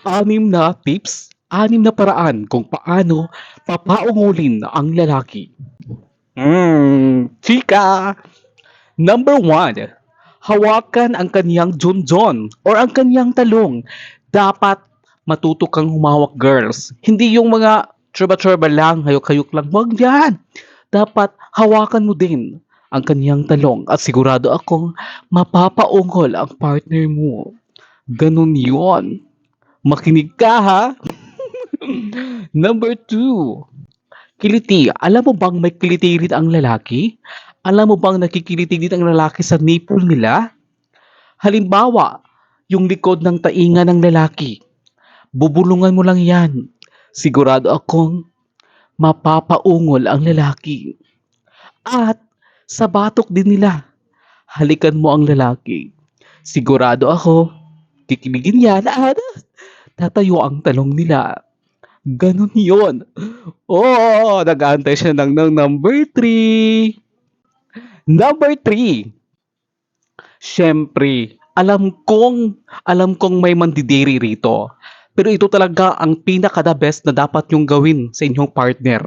Anim na tips, anim na paraan kung paano papaungulin ang lalaki. Chika! Number one, hawakan ang kaniyang junjon or ang kaniyang talong. Dapat matuto kang humawak, girls. Hindi yung mga tsurba-tsurba lang, hayok-hayok lang. Wag yan. Dapat hawakan mo din ang kaniyang talong at sigurado akong mapapaungol ang partner mo. Ganun yon. Makinig ka ha. Number two, kiliti. Alam mo bang may kiliti rin ang lalaki? Alam mo bang nakikiliti din ang lalaki sa nipple nila? Halimbawa, yung likod ng tainga ng lalaki. Bubulungan mo lang yan. Sigurado akong mapapaungol ang lalaki. At sa batok din nila. Halikan mo ang lalaki. Sigurado ako, kikiligin yan at tatayo ang talong nila. Ganon yon. Oh, nag-aantay siya ng number three. Number three, siyempre, alam kong may mandidiri rito. Pero ito talaga ang pinaka-the best na dapat yung gawin sa inyong partner.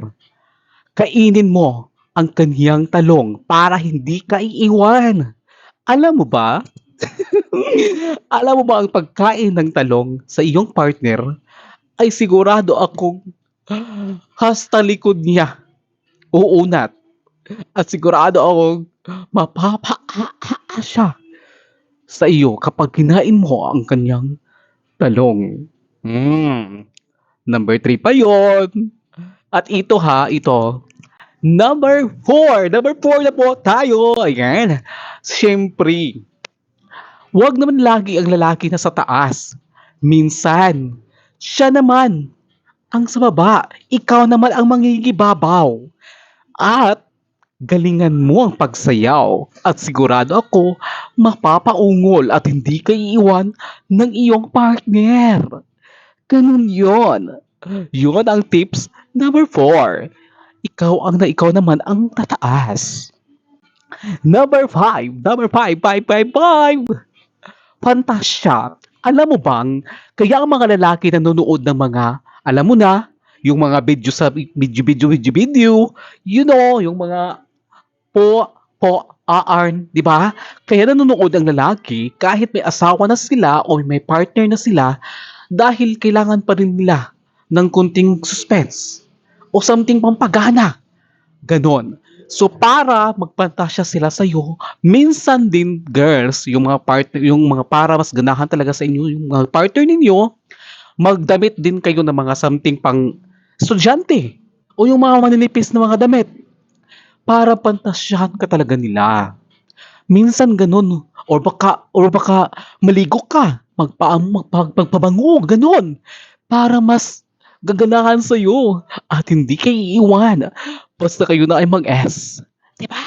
Kainin mo ang kaniyang talong para hindi ka iiwan. Alam mo ba? Alam mo ba ang pagkain ng talong sa iyong partner ay sigurado akong hasta likod niya uunat at sigurado akong mapapaa siya sa iyo kapag kinain mo ang kanyang talong. Number 3 pa yon. At ito ha, ito. Number 4. Number 4 na po tayo. Ayan. Siyempre, wag naman lagi ang lalaki na sa taas. Minsan, siya naman ang sa baba. Ikaw naman ang mangingibabaw. At galingan mo ang pagsayaw at sigurado ako mapapaungol at hindi ka iiwan ng iyong partner. Ganun yon. Yun ang tips number 4. Ikaw naman ang tataas. Number 5. Number 5, 5, 5, 5. Fantasya. Alam mo bang, kaya ang mga lalaki nanonood ng mga, alam mo na, yung mga video sa video, you know, yung mga di ba? Kaya nanonood ang lalaki kahit may asawa na sila o may partner na sila dahil kailangan pa rin nila ng kunting suspense o something pampagana. Ganon. So para magpantasya sila sa iyo, minsan din girls, yung mga partner, yung mga para mas ganahan talaga sa inyo, yung mga partner ninyo, magdamit din kayo ng mga something pang estudyante o yung mga maninipis na mga damit para pantasyahan ka talaga nila. Minsan ganun or baka maligo ka, magpabango, ganun para mas gaganahan sa iyo at hindi kayo iiwan basta kayo na ay mag-S. Diba?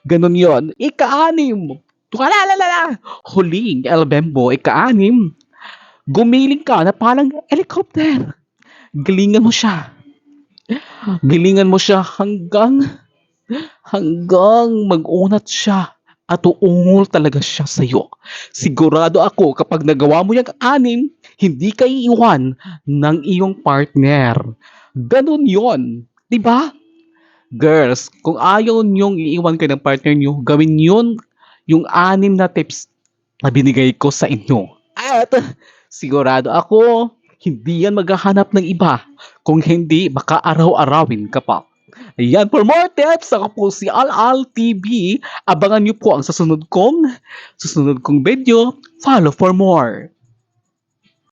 Ganun yon. Ika-anim. Tukalalala. Huling elbembo. Ika-anim. Gumiling ka na parang helicopter. Galingan mo siya. Galingan mo siya hanggang mag-unat siya at uungol talaga siya sa iyo. Sigurado ako kapag nagawa mo yung anim, hindi ka iiwan ng iyong partner. Ganun yon. Diba? Girls, kung ayaw niyong iiwan kayo ng partner niyo, gawin yun yung anim na tips na binigay ko sa inyo. At sigurado ako, hindi yan maghahanap ng iba. Kung hindi, baka araw-arawin ka pa. Ayan, for more tips, ako po si Al TV. Abangan niyo po ang susunod kong video. Follow for more.